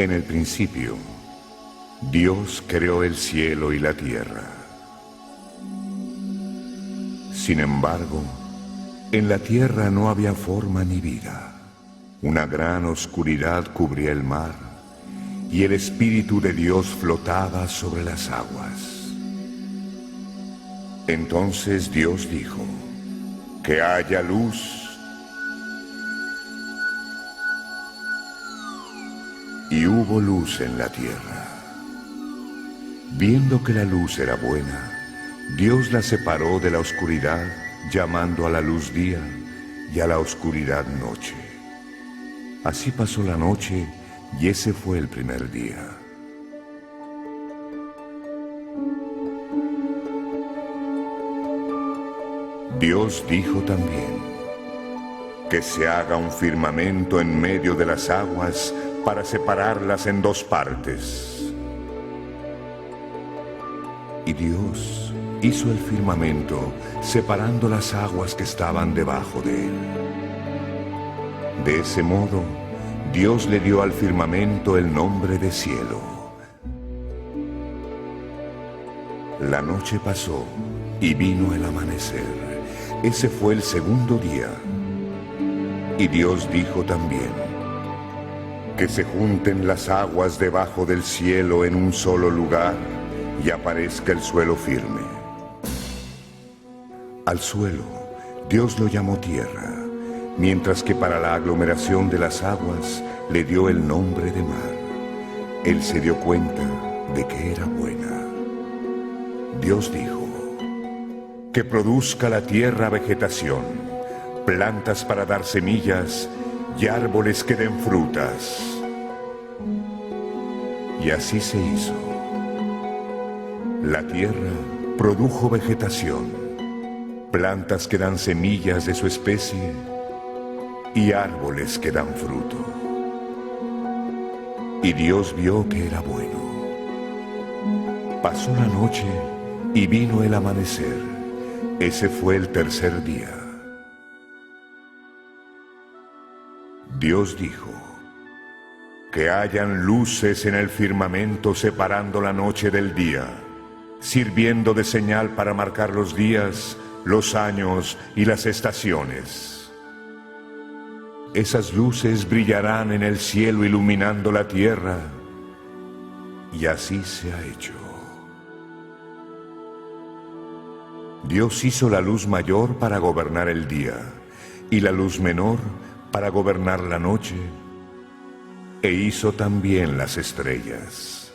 En el principio, Dios creó el cielo y la tierra. Sin embargo, en la tierra no había forma ni vida. Una gran oscuridad cubría el mar, y el Espíritu de Dios flotaba sobre las aguas. Entonces Dios dijo: «Que haya luz». Y hubo luz en la tierra. Viendo que la luz era buena, Dios la separó de la oscuridad, llamando a la luz día y a la oscuridad noche. Así pasó la noche, y ese fue el primer día. Dios dijo también: «Que se haga un firmamento en medio de las aguas para separarlas en dos partes». Y Dios hizo el firmamento separando las aguas que estaban debajo de él. De ese modo, Dios le dio al firmamento el nombre de cielo. La noche pasó y vino el amanecer. Ese fue el segundo día. Y Dios dijo también: «Que se junten las aguas debajo del cielo en un solo lugar y aparezca el suelo firme». Al suelo, Dios lo llamó tierra, mientras que para la aglomeración de las aguas le dio el nombre de mar. Él se dio cuenta de que era buena. Dios dijo: «Que produzca la tierra vegetación, plantas para dar semillas y árboles que den frutas». Y así se hizo. La tierra produjo vegetación, plantas que dan semillas de su especie y árboles que dan fruto. Y Dios vio que era bueno. Pasó la noche y vino el amanecer. Ese fue el tercer día. Dios dijo: «Que hayan luces en el firmamento separando la noche del día, sirviendo de señal para marcar los días, los años y las estaciones. Esas luces brillarán en el cielo iluminando la tierra». Y así se ha hecho. Dios hizo la luz mayor para gobernar el día, y la luz menor para gobernar la noche, e hizo también las estrellas.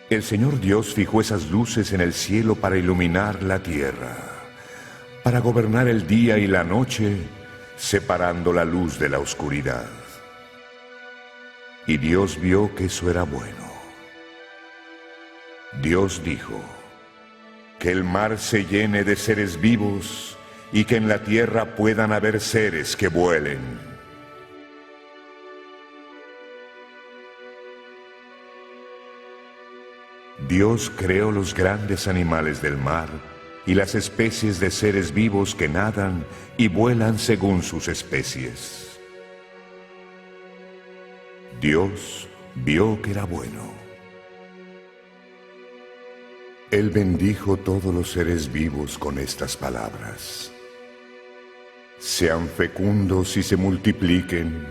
El Señor Dios fijó esas luces en el cielo para iluminar la tierra, para gobernar el día y la noche, separando la luz de la oscuridad. Y Dios vio que eso era bueno. Dios dijo: «Que el mar se llene de seres vivos y que en la tierra puedan haber seres que vuelen». Dios creó los grandes animales del mar y las especies de seres vivos que nadan y vuelan según sus especies. Dios vio que era bueno. Él bendijo todos los seres vivos con estas palabras: «Sean fecundos y se multipliquen,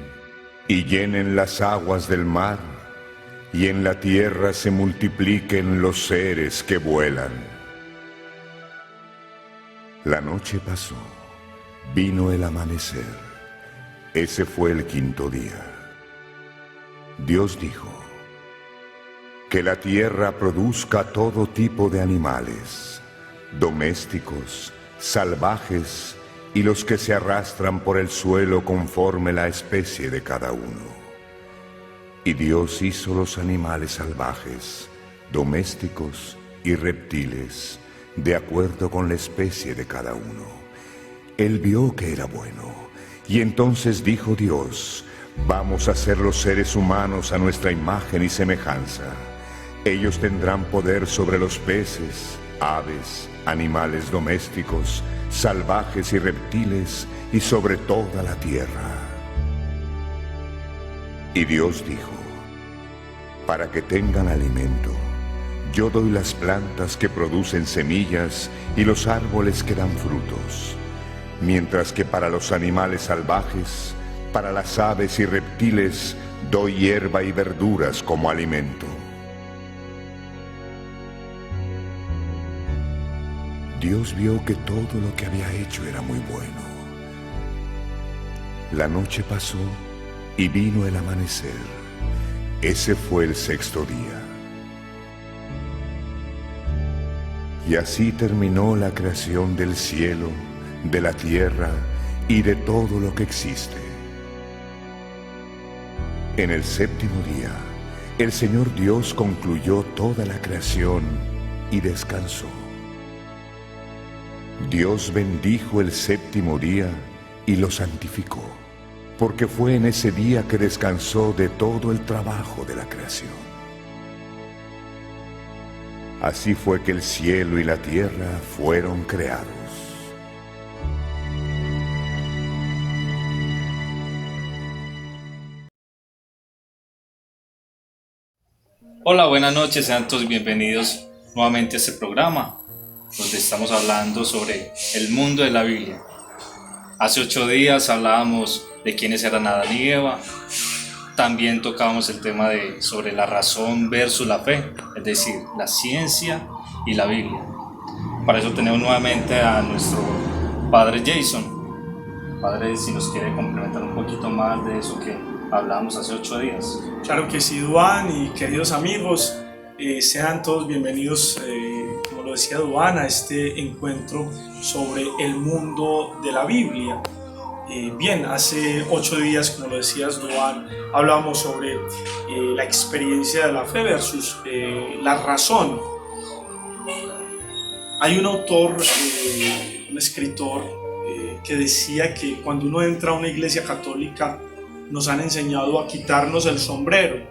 y llenen las aguas del mar, y en la tierra se multipliquen los seres que vuelan». La noche pasó, vino el amanecer. Ese fue el quinto día. Dios dijo: «Que la tierra produzca todo tipo de animales, domésticos, salvajes y los que se arrastran por el suelo conforme la especie de cada uno». Y Dios hizo los animales salvajes, domésticos y reptiles, de acuerdo con la especie de cada uno. Él vio que era bueno, y entonces dijo Dios: «Vamos a hacer los seres humanos a nuestra imagen y semejanza. Ellos tendrán poder sobre los peces, aves, animales domésticos, salvajes y reptiles, y sobre toda la tierra». Y Dios dijo: para que tengan alimento. Yo doy las plantas que producen semillas y los árboles que dan frutos, mientras que para los animales salvajes, para las aves y reptiles, doy hierba y verduras como alimento. Dios vio que todo lo que había hecho era muy bueno. La noche pasó y vino el amanecer. Ese fue el sexto día. Y así terminó la creación del cielo, de la tierra y de todo lo que existe. En el séptimo día, el Señor Dios concluyó toda la creación y descansó. Dios bendijo el séptimo día y lo santificó, porque fue en ese día que descansó de todo el trabajo de la creación. Así fue que el cielo y la tierra fueron creados. Hola, buenas noches, sean todos bienvenidos nuevamente a este programa, donde estamos hablando sobre el mundo de la Biblia. Hace 8 días hablábamos de quiénes eran Adán y Eva. También tocábamos el tema sobre la razón versus la fe, es decir, la ciencia y la Biblia. Para eso tenemos nuevamente a nuestro padre Jason. Padre, si nos quiere complementar un poquito más de eso que hablábamos hace 8 días. Claro que sí, Duan, y queridos amigos, sean todos bienvenidos, como lo decía Duan, a este encuentro sobre el mundo de la Biblia. Bien, hace 8 días, como lo decías, Duan, hablábamos sobre la experiencia de la fe versus la razón. Hay un autor, un escritor, que decía que cuando uno entra a una iglesia católica nos han enseñado a quitarnos el sombrero,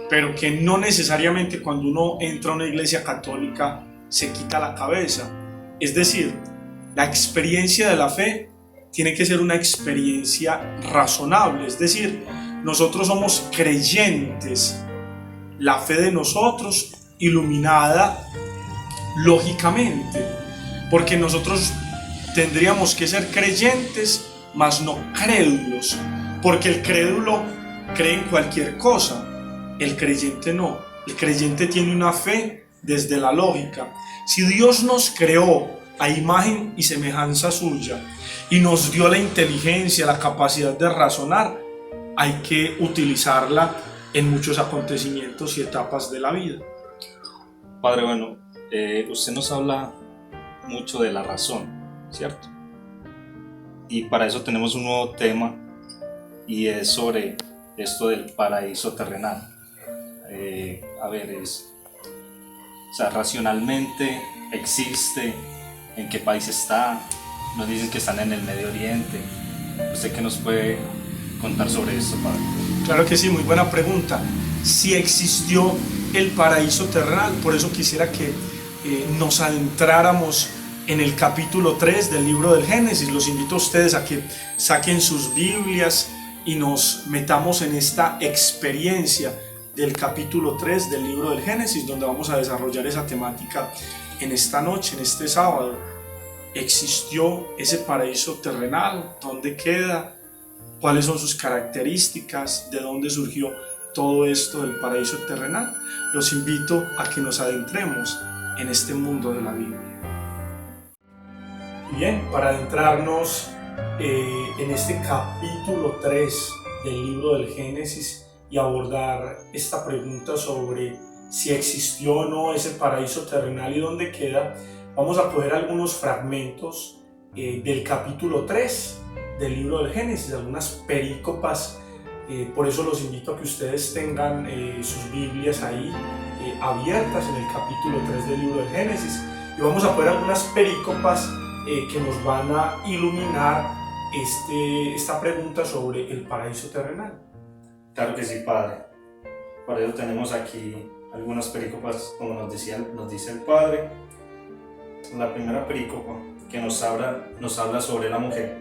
pero que no necesariamente cuando uno entra a una iglesia católica se quita la cabeza. Es decir, la experiencia de la fe tiene que ser una experiencia razonable, es decir, nosotros somos creyentes, la fe de nosotros iluminada lógicamente, porque nosotros tendríamos que ser creyentes, mas no crédulos, porque el crédulo cree en cualquier cosa, el creyente no. El creyente tiene una fe desde la lógica. Si Dios nos creó a imagen y semejanza suya y nos dio la inteligencia, la capacidad de razonar, hay que utilizarla en muchos acontecimientos y etapas de la vida. Padre, bueno, usted nos habla mucho de la razón, ¿cierto? Y para eso tenemos un nuevo tema, y es sobre esto del paraíso terrenal. Racionalmente existe, ¿en qué país está? Nos dicen que están en el Medio Oriente. ¿Usted qué nos puede contar sobre esto, padre? Claro que sí, muy buena pregunta. Si existió el paraíso terrenal, por eso quisiera que nos adentráramos en el capítulo 3 del libro del Génesis. Los invito a ustedes a que saquen sus Biblias y nos metamos en esta experiencia del capítulo 3 del libro del Génesis, donde vamos a desarrollar esa temática en esta noche, en este sábado. ¿Existió ese paraíso terrenal? ¿Dónde queda? ¿Cuáles son sus características? ¿De dónde surgió todo esto del paraíso terrenal? Los invito a que nos adentremos en este mundo de la Biblia. Bien, para adentrarnos en este capítulo 3 del libro del Génesis y abordar esta pregunta sobre si existió o no ese paraíso terrenal y dónde queda, vamos a coger algunos fragmentos del capítulo 3 del libro del Génesis, algunas perícopas. Por eso los invito a que ustedes tengan sus Biblias ahí abiertas en el capítulo 3 del libro del Génesis, y vamos a poner algunas perícopas que nos van a iluminar esta pregunta sobre el paraíso terrenal. Claro que sí, padre. Para eso tenemos aquí algunas perícopas, como nos dice el padre. La primera perícopa que nos habla sobre la mujer,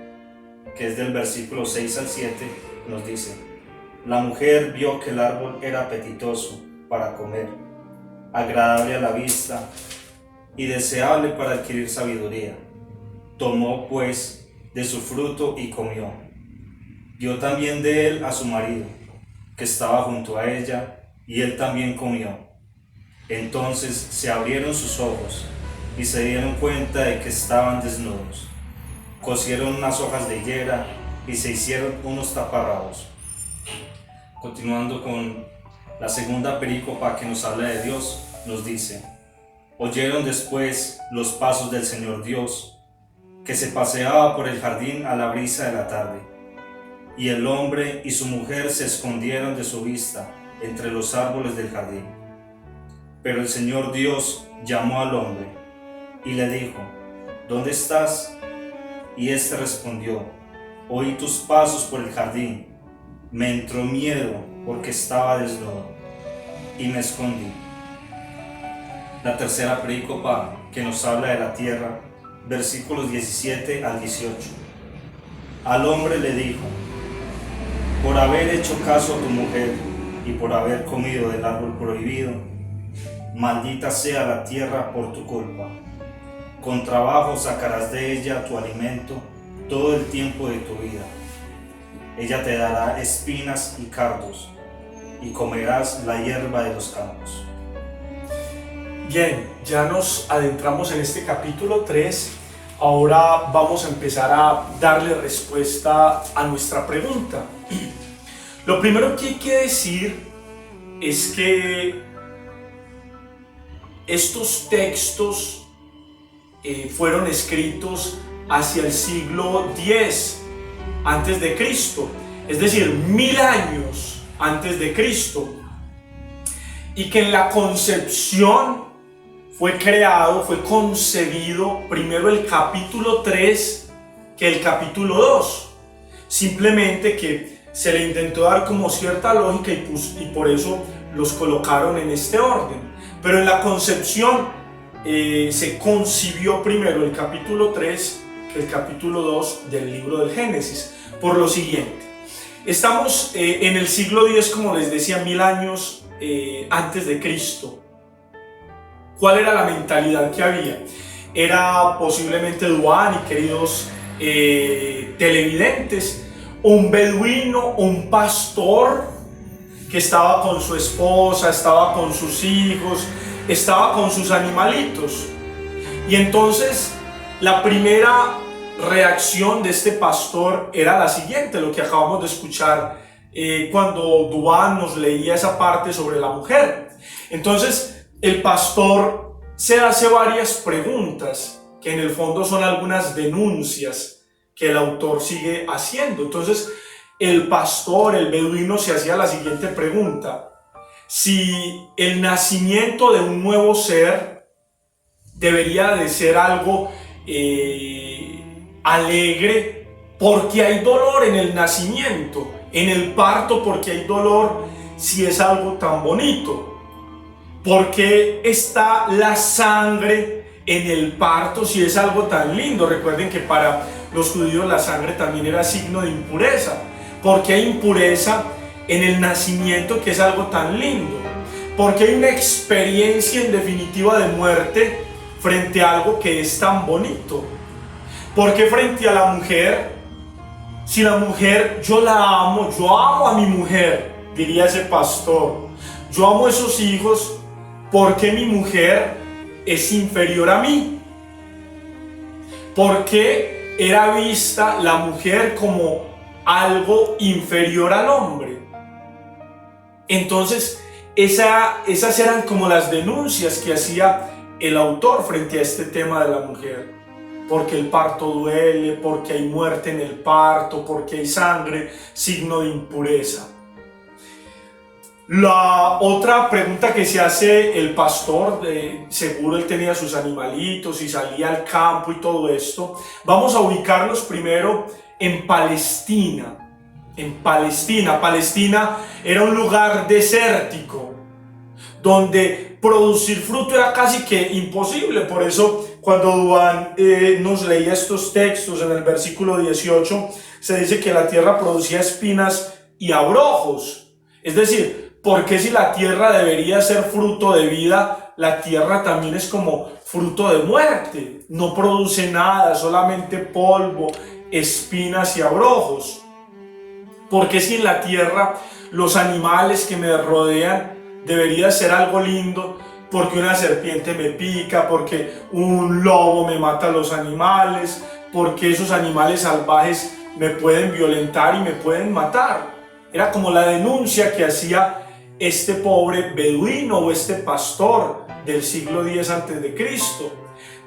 que es del versículo 6 al 7, nos dice: la mujer vio que el árbol era apetitoso para comer, agradable a la vista y deseable para adquirir sabiduría. Tomó pues de su fruto y comió. Dio también de él a su marido, que estaba junto a ella, y él también comió. Entonces se abrieron sus ojos y se dieron cuenta de que estaban desnudos. Cosieron unas hojas de higuera y se hicieron unos taparrabos. Continuando con la segunda perícopa que nos habla de Dios, nos dice: oyeron después los pasos del Señor Dios, que se paseaba por el jardín a la brisa de la tarde. Y el hombre y su mujer se escondieron de su vista entre los árboles del jardín. Pero el Señor Dios llamó al hombre y le dijo: ¿dónde estás? Y éste respondió: oí tus pasos por el jardín, me entró miedo porque estaba desnudo y me escondí. La tercera perícopa que nos habla de la tierra, versículos 17 al 18. Al hombre le dijo: por haber hecho caso a tu mujer y por haber comido del árbol prohibido, maldita sea la tierra por tu culpa. Con trabajo sacarás de ella tu alimento todo el tiempo de tu vida. Ella te dará espinas y cardos, y comerás la hierba de los campos. Bien, ya nos adentramos en este capítulo 3. Ahora vamos a empezar a darle respuesta a nuestra pregunta. Lo primero que hay que decir es que estos textos fueron escritos hacia el siglo X antes de Cristo, es decir, 1000 años antes de Cristo, y que en la concepción fue concebido primero el capítulo 3 que el capítulo 2, simplemente que se le intentó dar como cierta lógica y por eso los colocaron en este orden. Pero en la concepción se concibió primero el capítulo 3 que el capítulo 2 del libro del Génesis. Por lo siguiente, estamos en el siglo X, como les decía, 1000 años antes de Cristo. ¿Cuál era la mentalidad que había? Era posiblemente, Duan y queridos televidentes, un beduino, un pastor que estaba con su esposa, estaba con sus hijos, estaba con sus animalitos. Y entonces la primera reacción de este pastor era la siguiente, lo que acabamos de escuchar cuando Duan nos leía esa parte sobre la mujer. Entonces el pastor se hace varias preguntas que en el fondo son algunas denuncias que el autor sigue haciendo. Entonces el pastor, el beduino, se hacía la siguiente pregunta: si el nacimiento de un nuevo ser debería de ser algo alegre, porque hay dolor en el nacimiento, en el parto, porque hay dolor si es algo tan bonito, porque está la sangre en el parto si es algo tan lindo. Recuerden que para los judíos la sangre también era signo de impureza, porque hay impureza en el nacimiento, que es algo tan lindo, porque hay una experiencia en definitiva de muerte frente a algo que es tan bonito. Porque frente a la mujer, si la mujer yo la amo, yo amo a mi mujer, diría ese pastor, yo amo a esos hijos, porque mi mujer es inferior a mí, porque era vista la mujer como algo inferior al hombre. Entonces esas eran como las denuncias que hacía el autor frente a este tema de la mujer, porque el parto duele, porque hay muerte en el parto, porque hay sangre, signo de impureza. La otra pregunta que se hace el pastor, seguro él tenía sus animalitos y salía al campo y todo esto. Vamos a ubicarlos primero en Palestina. Palestina era un lugar desértico donde producir fruto era casi que imposible. Por eso cuando Duan nos leía estos textos en el versículo 18, se dice que la tierra producía espinas y abrojos, es decir, porque si la tierra debería ser fruto de vida, la tierra también es como fruto de muerte. No produce nada, solamente polvo, espinas y abrojos. Porque si en la tierra los animales que me rodean debería ser algo lindo, porque una serpiente me pica, porque un lobo me mata a los animales, porque esos animales salvajes me pueden violentar y me pueden matar. Era como la denuncia que hacía este pobre beduino o este pastor del siglo X a.C.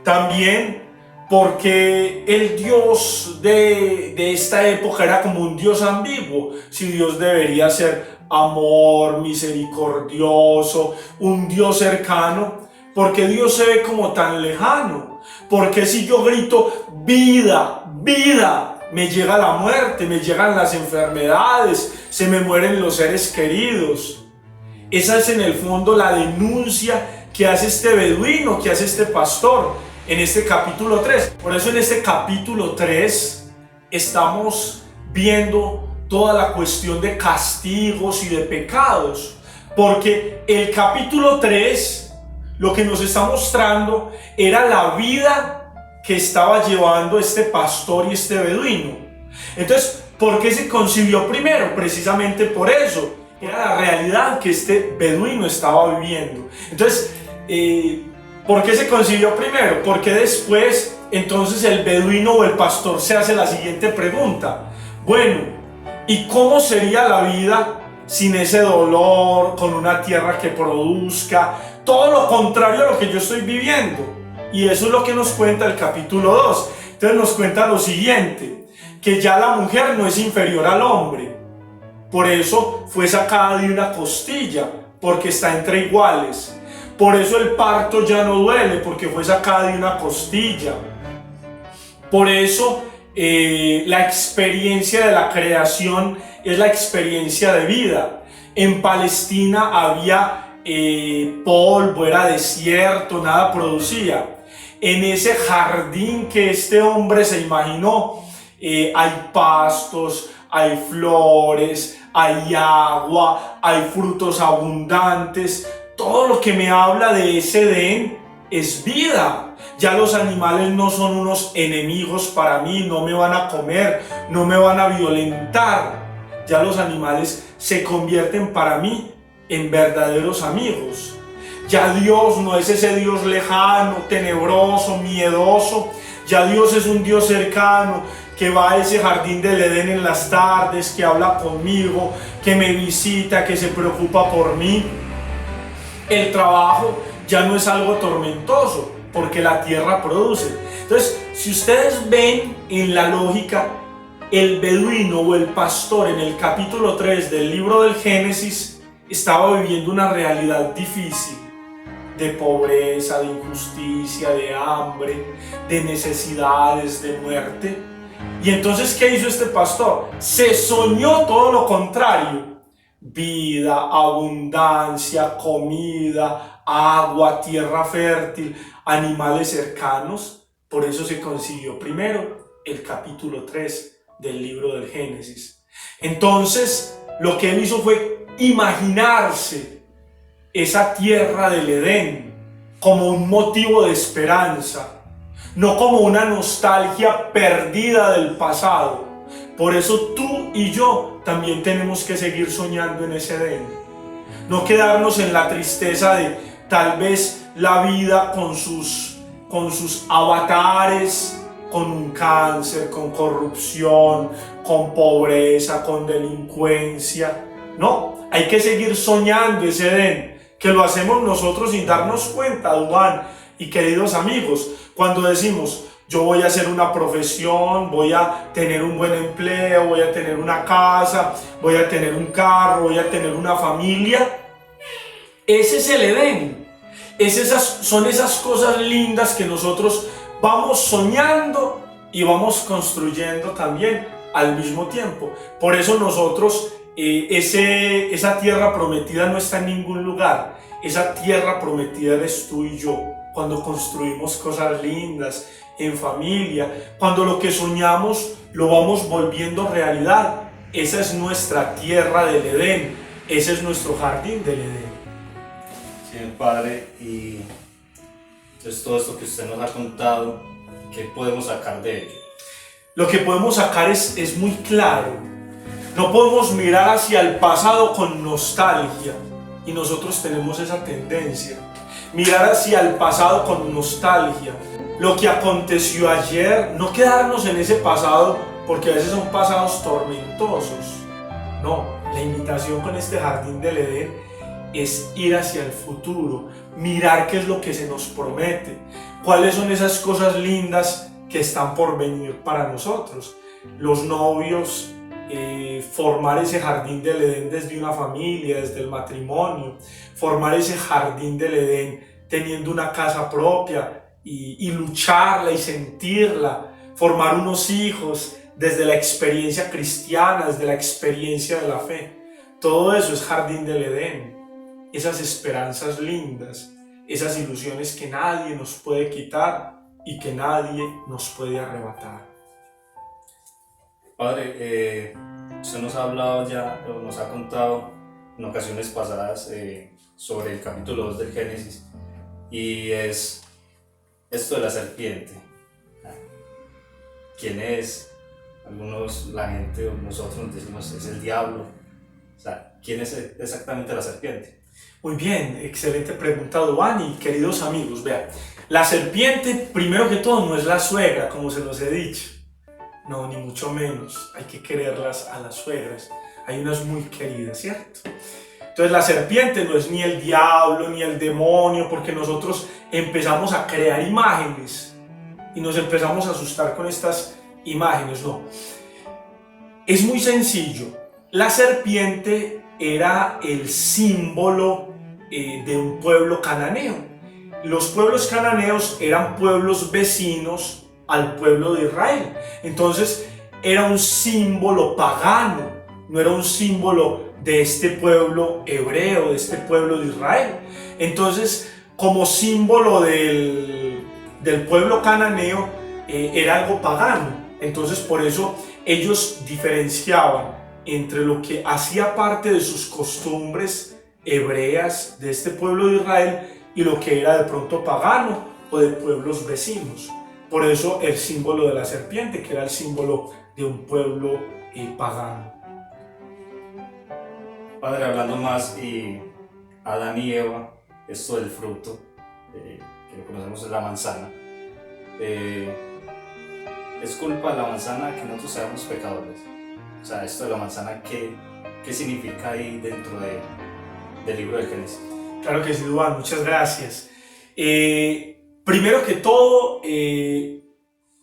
También porque el Dios de esta época era como un Dios ambiguo. Si Dios debería ser amor, misericordioso, un Dios cercano, porque Dios se ve como tan lejano. Porque si yo grito vida, vida, me llega la muerte, me llegan las enfermedades, se me mueren los seres queridos. Esa es en el fondo la denuncia que hace este beduino, que hace este pastor en este capítulo 3. Por eso en este capítulo 3 estamos viendo toda la cuestión de castigos y de pecados, porque el capítulo 3 lo que nos está mostrando era la vida que estaba llevando este pastor y este beduino. Entonces, ¿por qué se concibió primero? Precisamente por eso, era la realidad que este beduino estaba viviendo. Entonces, ¿por qué se concibió primero? Porque después, entonces el beduino o el pastor se hace la siguiente pregunta: bueno, ¿y cómo sería la vida sin ese dolor, con una tierra que produzca? Todo lo contrario a lo que yo estoy viviendo. Y eso es lo que nos cuenta el capítulo 2. Entonces nos cuenta lo siguiente: que ya la mujer no es inferior al hombre. Por eso fue sacada de una costilla, porque está entre iguales. Por eso el parto ya no duele, porque fue sacada de una costilla. Por eso la experiencia de la creación es la experiencia de vida. En Palestina había polvo, era desierto, nada producía. En ese jardín que este hombre se imaginó, hay pastos, hay flores, hay agua, hay frutos abundantes. Todo lo que me habla de ese Edén es vida. Ya los animales no son unos enemigos para mí, no me van a comer, no me van a violentar. Ya los animales se convierten para mí en verdaderos amigos. Ya Dios no es ese Dios lejano, tenebroso, miedoso. Ya Dios es un Dios cercano, que va a ese jardín del Edén en las tardes, que habla conmigo, que me visita, que se preocupa por mí. El trabajo ya no es algo tormentoso, porque la tierra produce. Entonces, si ustedes ven en la lógica, el beduino o el pastor en el capítulo 3 del libro del Génesis estaba viviendo una realidad difícil, de pobreza, de injusticia, de hambre, de necesidades, de muerte. Y entonces, ¿qué hizo este pastor? Se soñó todo lo contrario: vida, abundancia, comida, agua, tierra fértil, animales cercanos. Por eso se consiguió primero el capítulo 3 del libro del Génesis. Entonces, lo que él hizo fue imaginarse esa tierra del Edén como un motivo de esperanza, no como una nostalgia perdida del pasado. Por eso tú y yo también tenemos que seguir soñando en ese Edén. No quedarnos en la tristeza de tal vez la vida con sus avatares, con un cáncer, con corrupción, con pobreza, con delincuencia. No, hay que seguir soñando ese Edén, que lo hacemos nosotros sin darnos cuenta, Duván y queridos amigos. Cuando decimos: yo voy a hacer una profesión, voy a tener un buen empleo, voy a tener una casa, voy a tener un carro, voy a tener una familia. Ese es el Edén. Son esas cosas lindas que nosotros vamos soñando y vamos construyendo también al mismo tiempo. Por eso nosotros, esa tierra prometida no está en ningún lugar. Esa tierra prometida eres tú y yo. Cuando construimos cosas lindas en familia, cuando lo que soñamos lo vamos volviendo realidad, esa es nuestra tierra del Edén. Ese es nuestro jardín del Edén. Sí, Padre, y entonces todo esto que usted nos ha contado, ¿qué podemos sacar de ello? Lo que podemos sacar es muy claro. No podemos mirar hacia el pasado con nostalgia, y nosotros tenemos esa tendencia. Mirar hacia el pasado con nostalgia. Lo que aconteció ayer, no quedarnos en ese pasado, porque a veces son pasados tormentosos. No, la invitación con este jardín del Edén es ir hacia el futuro, mirar qué es lo que se nos promete, cuáles son esas cosas lindas que están por venir para nosotros. Los novios, formar ese jardín del Edén desde una familia, desde el matrimonio, formar ese jardín del Edén teniendo una casa propia y lucharla y sentirla, formar unos hijos desde la experiencia cristiana, desde la experiencia de la fe. Todo eso es jardín del Edén. Esas esperanzas lindas, esas ilusiones que nadie nos puede quitar y que nadie nos puede arrebatar. Padre, usted nos ha hablado ya, o nos ha contado en ocasiones pasadas sobre el capítulo 2 del Génesis, y es esto de la serpiente. ¿Quién es? Algunos, la gente o nosotros nos decimos es el diablo. O sea, ¿quién es exactamente la serpiente? Muy bien, excelente pregunta, Duan, y queridos amigos, vean, la serpiente, primero que todo, no es la suegra, como se los he dicho. No, ni mucho menos. Hay que quererlas a las suegras. Hay unas muy queridas, ¿cierto? Entonces la serpiente no es ni el diablo ni el demonio, porque nosotros empezamos a crear imágenes y nos empezamos a asustar con estas imágenes. No, es muy sencillo. La serpiente era el símbolo de un pueblo cananeo. Los pueblos cananeos eran pueblos vecinos al pueblo de Israel. Entonces era un símbolo pagano, no era un símbolo de este pueblo hebreo, de este pueblo de Israel. Entonces, como símbolo del pueblo cananeo, era algo pagano. Entonces, por eso ellos diferenciaban entre lo que hacía parte de sus costumbres hebreas de este pueblo de Israel y lo que era de pronto pagano o de pueblos vecinos. Por eso el símbolo de la serpiente, que era el símbolo de un pueblo pagano. Padre, hablando más, y Adán y Eva, esto del fruto, que lo conocemos es la manzana. ¿Es culpa de la manzana que nosotros seamos pecadores? O sea, esto de la manzana, ¿qué significa ahí dentro del libro del Génesis? Claro que sí, Duan, muchas gracias. Primero que todo, en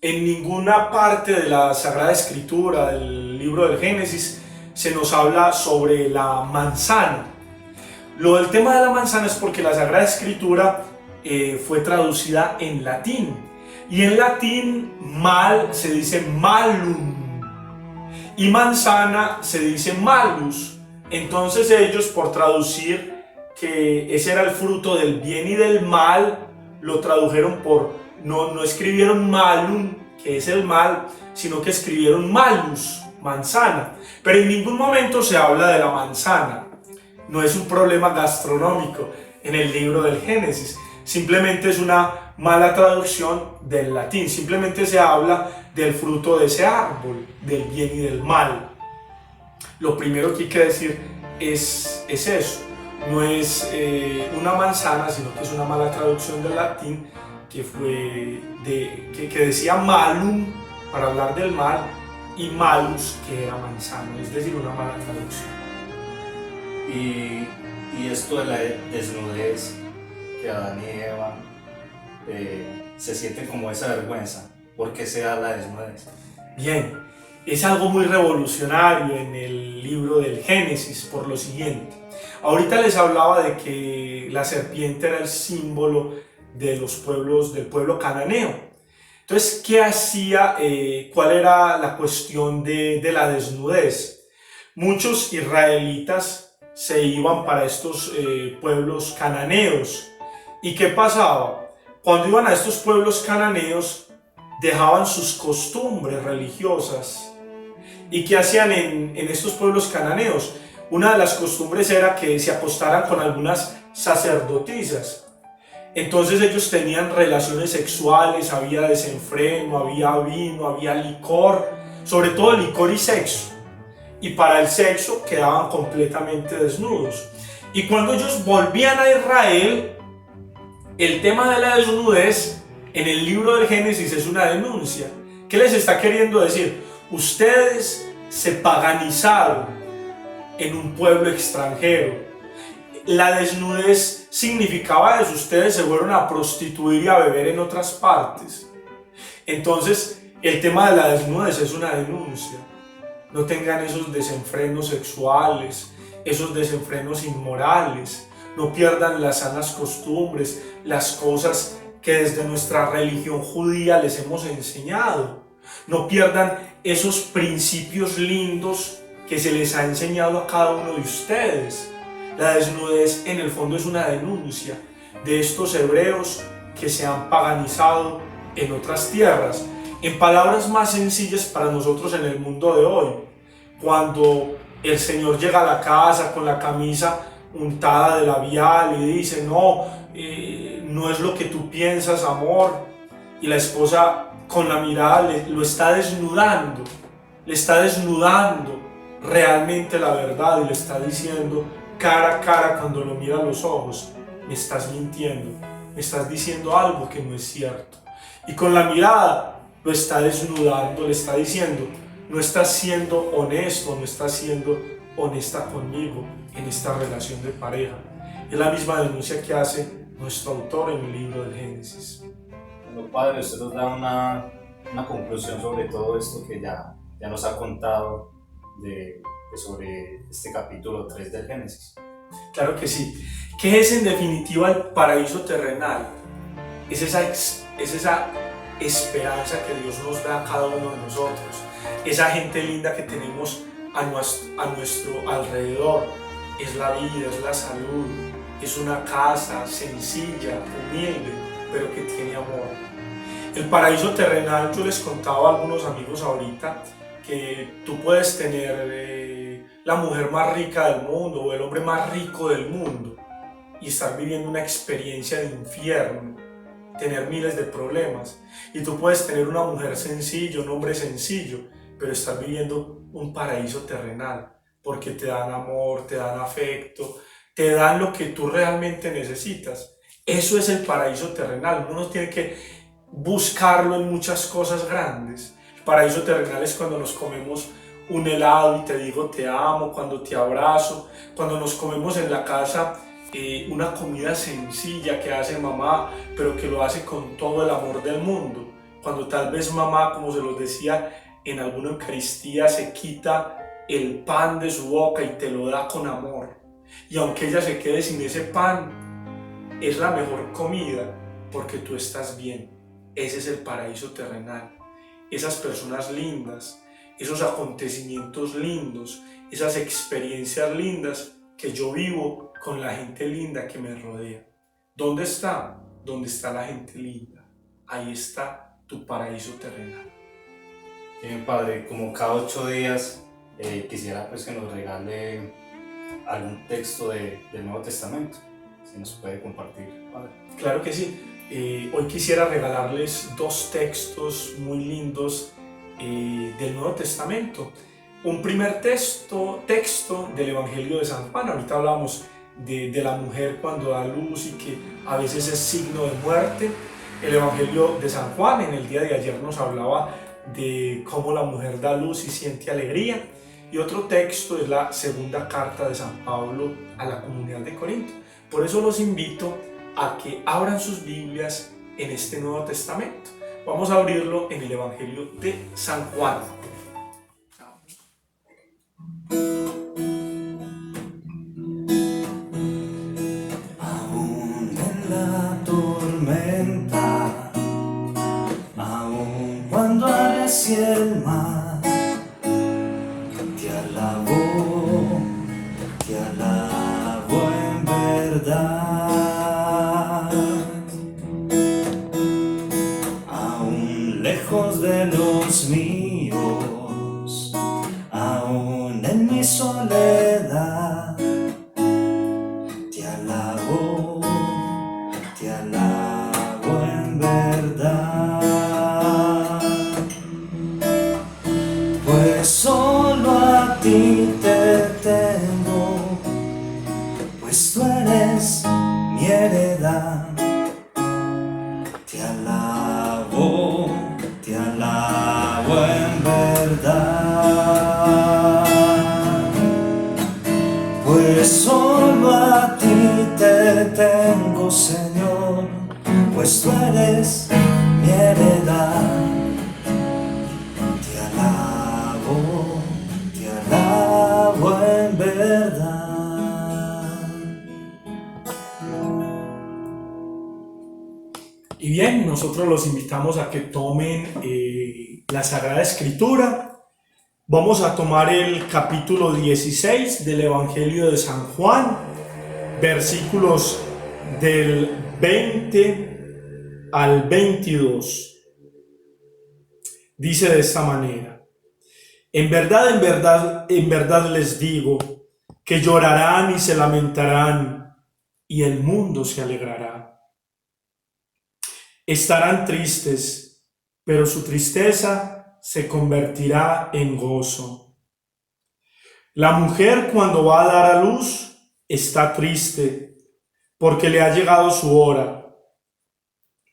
ninguna parte de la Sagrada Escritura, del libro del Génesis, se nos habla sobre la manzana. Lo del tema de la manzana es porque la Sagrada Escritura fue traducida en latín. Y en latín, mal se dice malum. Y manzana se dice malus. Entonces ellos, por traducir que ese era el fruto del bien y del mal, lo tradujeron no escribieron malum, que es el mal, sino que escribieron malus, manzana. Pero en ningún momento se habla de la manzana. No es un problema gastronómico en el libro del Génesis. Simplemente es una mala traducción del latín. Simplemente se habla del fruto de ese árbol, del bien y del mal. Lo primero que hay que decir es eso. No es una manzana, sino que es una mala traducción del latín que decía malum para hablar del mal y malus, que era manzana, es decir, una mala traducción. Y esto de la desnudez, que Adán y Eva se sienten como esa vergüenza. ¿Por qué se da la desnudez? Bien, es algo muy revolucionario en el libro del Génesis por lo siguiente. Ahorita les hablaba de que la serpiente era el símbolo de los pueblos, del pueblo cananeo. Entonces, ¿qué hacía? ¿Cuál era la cuestión de la desnudez? Muchos israelitas se iban para estos pueblos cananeos. ¿Y qué pasaba? Cuando iban a estos pueblos cananeos, dejaban sus costumbres religiosas. ¿Y qué hacían en estos pueblos cananeos? una de las costumbres era que se acostaran con algunas sacerdotisas. Entonces ellos tenían relaciones sexuales, había desenfreno, había vino, había licor, sobre todo licor y sexo. Y para el sexo quedaban completamente desnudos. Y cuando ellos volvían a Israel, el tema de la desnudez en el libro del Génesis es una denuncia. ¿Qué les está queriendo decir? Ustedes se paganizaron en un pueblo extranjero. La desnudez significaba eso, ustedes se fueron a prostituir y a beber en otras partes. Entonces, el tema de la desnudez es una denuncia. No tengan esos desenfrenos sexuales, esos desenfrenos inmorales. No pierdan las sanas costumbres, las cosas que desde nuestra religión judía les hemos enseñado. No pierdan esos principios lindos que se les ha enseñado a cada uno de ustedes. La desnudez en el fondo es una denuncia de estos hebreos que se han paganizado en otras tierras. En palabras más sencillas para nosotros en el mundo de hoy, cuando el Señor llega a la casa con la camisa untada de labial y dice, no es lo que tú piensas, amor, y la esposa con la mirada lo está desnudando, le está desnudando realmente la verdad y le está diciendo cara a cara cuando lo mira a los ojos, me estás mintiendo, me estás diciendo algo que no es cierto. Y con la mirada lo está desnudando, le está diciendo, no estás siendo honesto, no estás siendo honesta conmigo en esta relación de pareja. Es la misma denuncia que hace nuestro autor en el libro del Génesis. Bueno, Padre, usted nos da una conclusión sobre todo esto que ya nos ha contado sobre este capítulo 3 del Génesis. Claro que sí. ¿Qué es en definitiva el paraíso terrenal? Es esa esperanza que Dios nos da a cada uno de nosotros. Esa gente linda que tenemos a nuestro alrededor. Es la vida, es la salud, es una casa sencilla, humilde, pero que tiene amor. El paraíso terrenal, yo les contaba a algunos amigos ahorita que tú puedes tener la mujer más rica del mundo o el hombre más rico del mundo y estar viviendo una experiencia de infierno, tener miles de problemas. Y tú puedes tener una mujer sencilla, un hombre sencillo, pero estar viviendo un paraíso terrenal, porque te dan amor, te dan afecto, te dan lo que tú realmente necesitas. Eso es el paraíso terrenal. Uno no tiene que buscarlo en muchas cosas grandes. El paraíso terrenal es cuando nos comemos un helado y te digo te amo, cuando te abrazo, cuando nos comemos en la casa una comida sencilla que hace mamá, pero que lo hace con todo el amor del mundo. Cuando tal vez mamá, como se los decía en alguna Eucaristía, se quita el pan de su boca y te lo da con amor. Y aunque ella se quede sin ese pan, es la mejor comida porque tú estás bien. Ese es el paraíso terrenal. Esas personas lindas, esos acontecimientos lindos, esas experiencias lindas que yo vivo con la gente linda que me rodea. ¿Dónde está? ¿Dónde está la gente linda? Ahí está tu paraíso terrenal. Bien, Padre, como cada 8 días quisiera pues que nos regale algún texto del Nuevo Testamento, si nos puede compartir, Padre. Claro que sí. Hoy quisiera regalarles 2 textos muy lindos del Nuevo Testamento. Un primer texto del Evangelio de San Juan. Ahorita hablamos de la mujer cuando da luz y que a veces es signo de muerte. El Evangelio de San Juan en el día de ayer nos hablaba de cómo la mujer da luz y siente alegría. Y otro texto es la segunda carta de San Pablo a la comunidad de Corinto. Por eso los invito a que abran sus Biblias en este Nuevo Testamento. Vamos a abrirlo en el Evangelio de San Juan. Aún en la tormenta, aún cuando arrecie el mar, te alabo en verdad. Aún lejos de los míos, aún en mi soledad, heredad. Te alabo en verdad, pues solo a ti te tengo, Señor, pues tú eres mi heredad. Te alabo en verdad. Y bien, nosotros los invitamos a que tomen la Sagrada Escritura. Vamos a tomar el capítulo 16 del Evangelio de San Juan, versículos del 20 al 22. Dice de esta manera: en verdad les digo que llorarán y se lamentarán, y el mundo se alegrará. Estarán tristes, pero su tristeza se convertirá en gozo. La mujer, cuando va a dar a luz, está triste porque le ha llegado su hora.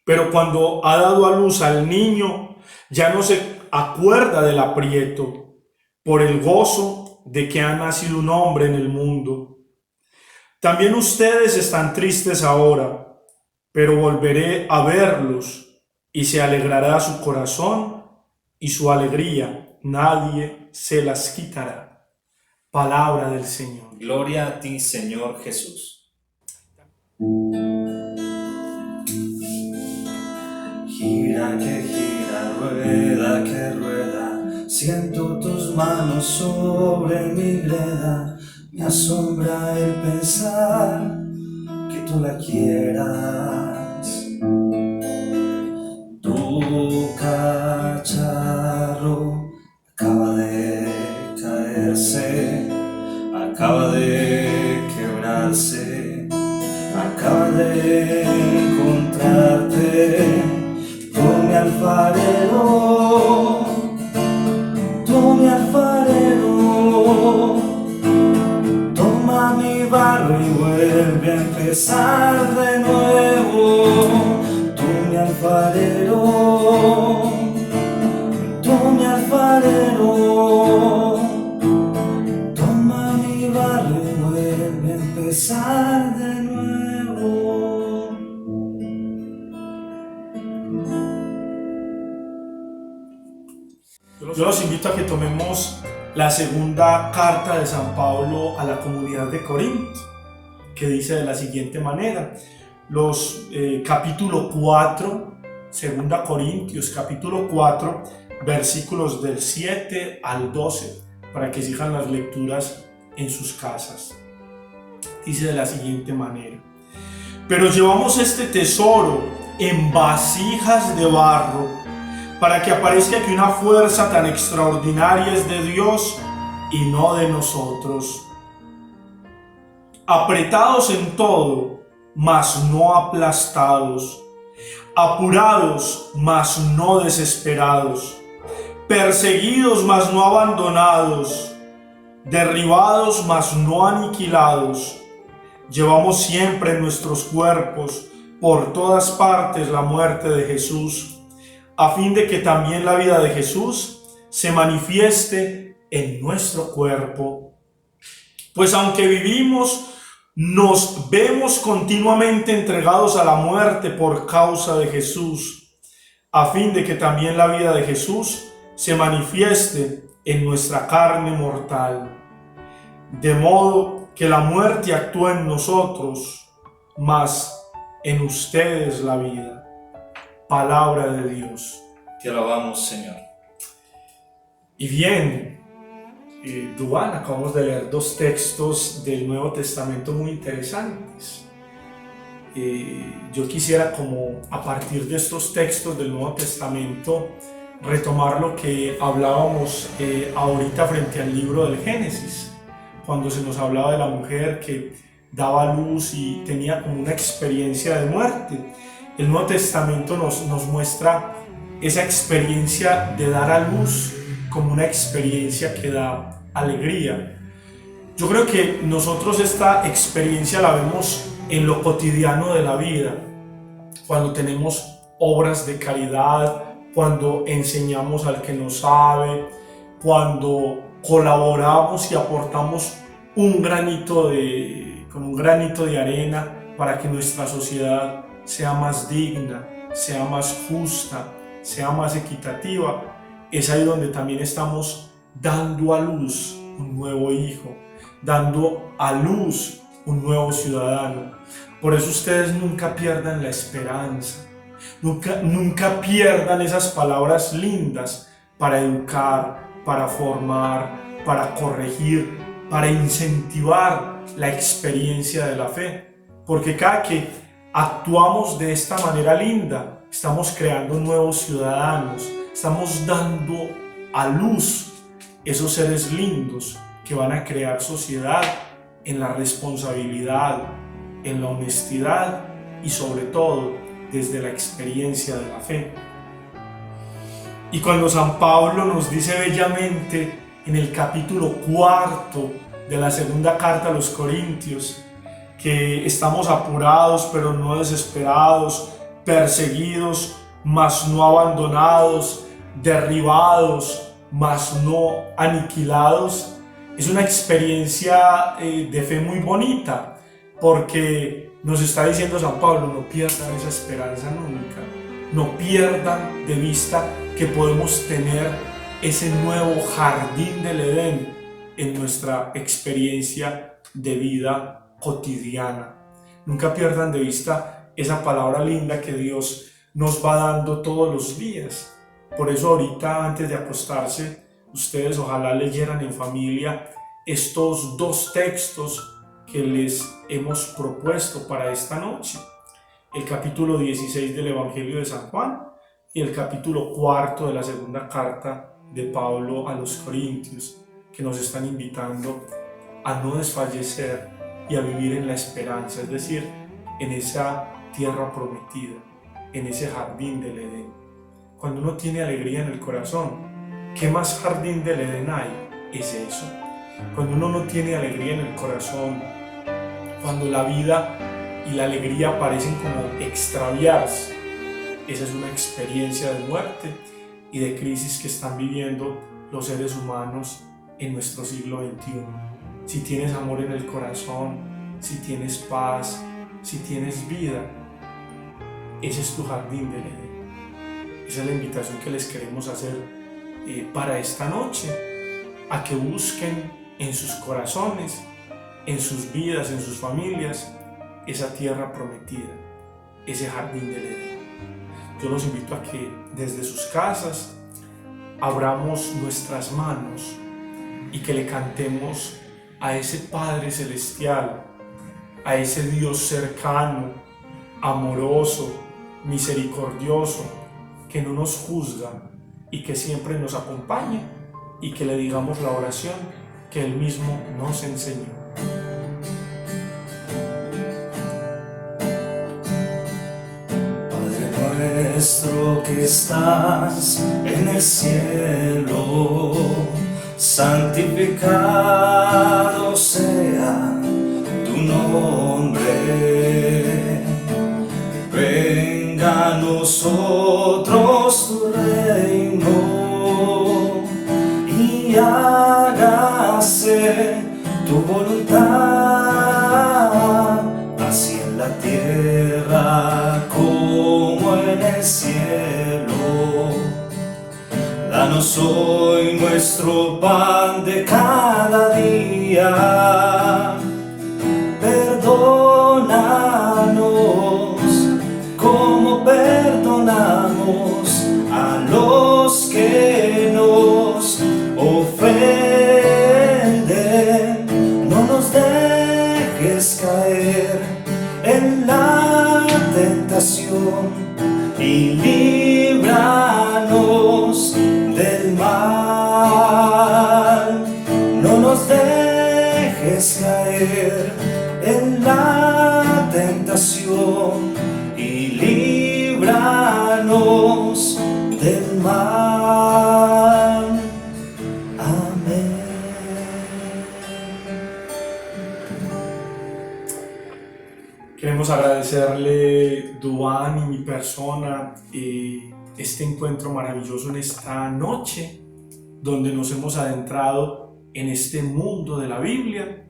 Pero cuando ha dado a luz al niño, ya no se acuerda del aprieto por el gozo de que ha nacido un hombre en el mundo. También ustedes están tristes ahora, pero volveré a verlos y se alegrará su corazón y su alegría nadie se las quitará. Palabra del Señor. Gloria a ti, Señor Jesús. Gira que gira, rueda que rueda, siento tus manos sobre mi greda. Me asombra el pensar que tú la quieras. Tu cacharro acaba de caerse, acaba de quebrarse, acaba de encontrarte. Tú mi alfarero, toma mi barro y vuelve a empezar de nuevo. Tú mi alfarero, toma mi barro y vuelve a empezar de nuevo. Yo los invito a que tomemos la segunda carta de San Pablo a la comunidad de Corinto, que dice de la siguiente manera. Capítulo 4, segunda Corintios, capítulo 4, versículos del 7 al 12, para que sigan las lecturas en sus casas. Dice de la siguiente manera: pero llevamos este tesoro en vasijas de barro, para que aparezca que una fuerza tan extraordinaria es de Dios y no de nosotros. Apretados en todo, mas no aplastados, apurados, mas no desesperados, perseguidos, mas no abandonados, derribados, mas no aniquilados. Llevamos siempre en nuestros cuerpos por todas partes la muerte de Jesús, a fin de que también la vida de Jesús se manifieste en nuestro cuerpo. Pues aunque vivimos, nos vemos continuamente entregados a la muerte por causa de Jesús, a fin de que también la vida de Jesús se manifieste en nuestra carne mortal. De modo que la muerte actúa en nosotros, mas en ustedes la vida. Palabra de Dios. Te alabamos, Señor. Y bien, Duván, acabamos de leer dos textos del Nuevo Testamento muy interesantes. Yo quisiera, como a partir de estos textos del Nuevo Testamento, retomar lo que hablábamos ahorita frente al libro del Génesis, cuando se nos hablaba de la mujer que daba luz y tenía como una experiencia de muerte. El Nuevo Testamento nos muestra esa experiencia de dar a luz como una experiencia que da alegría. Yo creo que nosotros esta experiencia la vemos en lo cotidiano de la vida, cuando tenemos obras de caridad, cuando enseñamos al que no sabe, cuando colaboramos y aportamos con un granito de arena para que nuestra sociedad sea más digna, sea más justa, sea más equitativa. Es ahí donde también estamos dando a luz un nuevo hijo, dando a luz un nuevo ciudadano. Por eso ustedes nunca pierdan la esperanza, nunca pierdan esas palabras lindas para educar, para formar, para corregir, para incentivar la experiencia de la fe. Porque cada que actuamos de esta manera linda, estamos creando nuevos ciudadanos, estamos dando a luz esos seres lindos que van a crear sociedad en la responsabilidad, en la honestidad y sobre todo desde la experiencia de la fe. Y cuando San Pablo nos dice bellamente en el capítulo 4 de la segunda carta a los Corintios que estamos apurados pero no desesperados, perseguidos mas no abandonados, derribados mas no aniquilados, es una experiencia de fe muy bonita, porque nos está diciendo San Pablo: no pierdan esa esperanza nunca, no pierdan de vista que podemos tener ese nuevo jardín del Edén en nuestra experiencia de vida cotidiana. Nunca pierdan de vista esa palabra linda que Dios nos va dando todos los días. Por eso ahorita, antes de acostarse, ustedes ojalá leyeran en familia estos dos textos que les hemos propuesto para esta noche: el capítulo 16 del Evangelio de San Juan y el capítulo 4 de la segunda carta de Pablo a los Corintios, que nos están invitando a no desfallecer y a vivir en la esperanza, es decir, en esa tierra prometida, en ese jardín del Edén. Cuando uno tiene alegría en el corazón, ¿qué más jardín del Edén hay? Es eso. Cuando uno no tiene alegría en el corazón, cuando la vida y la alegría parecen como extraviarse, esa es una experiencia de muerte y de crisis que están viviendo los seres humanos en nuestro siglo XXI. Si tienes amor en el corazón, si tienes paz, si tienes vida, ese es tu jardín del Edén. Esa es la invitación que les queremos hacer para esta noche, a que busquen en sus corazones, en sus vidas, en sus familias, esa tierra prometida, ese jardín del Edén. Yo los invito a que desde sus casas abramos nuestras manos y que le cantemos a ese Padre Celestial, a ese Dios cercano, amoroso, misericordioso, que no nos juzga y que siempre nos acompaña, y que le digamos la oración que Él mismo nos enseñó. Padre nuestro que estás en el cielo, santificado sea tu nombre. Venga a nosotros tu reino y hágase tu voluntad, así en la tierra como en el cielo. Danos hoy nuestro pan de cada día. Perdónanos como perdonamos a los que nos ofenden. No nos dejes caer en la tentación y líbranos del mal. No nos dejes caer en la tentación y líbranos del mal. Amén. agradecerle, Duan y mi persona, este encuentro maravilloso en esta noche, donde nos hemos adentrado en este mundo de la Biblia.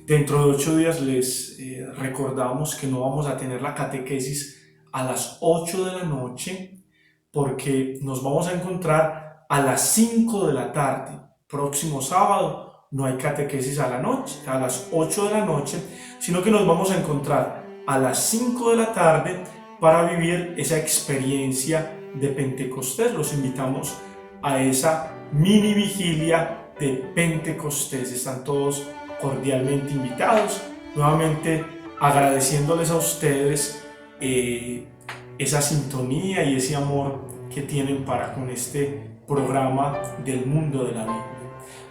Dentro de 8 días les recordamos que no vamos a tener la catequesis a las 8 de la noche, porque nos vamos a encontrar a las 5 de la tarde. Próximo sábado no hay catequesis a la noche, a las 8 de la noche, sino que nos vamos a encontrar a las 5 de la tarde para vivir esa experiencia de Pentecostés. Los invitamos a esa mini vigilia de Pentecostés. Están todos cordialmente invitados. Nuevamente agradeciéndoles a ustedes esa sintonía y ese amor que tienen para con este programa del mundo de la Biblia.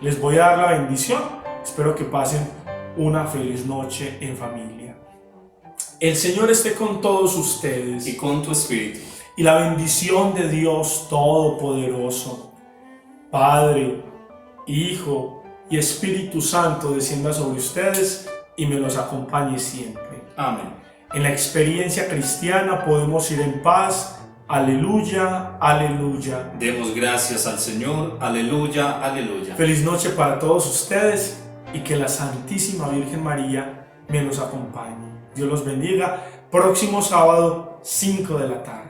Les voy a dar la bendición. Espero que pasen una feliz noche en familia. El Señor esté con todos ustedes Y con tu espíritu. y la bendición de Dios Todopoderoso, Padre, Hijo y Espíritu Santo descienda sobre ustedes y me los acompañe siempre. Amén. En la experiencia cristiana podemos ir en paz. Aleluya, aleluya. Demos gracias al Señor. Aleluya, aleluya. Feliz noche para todos ustedes y que la Santísima Virgen María me los acompañe. Dios los bendiga. Próximo sábado, 5 de la tarde.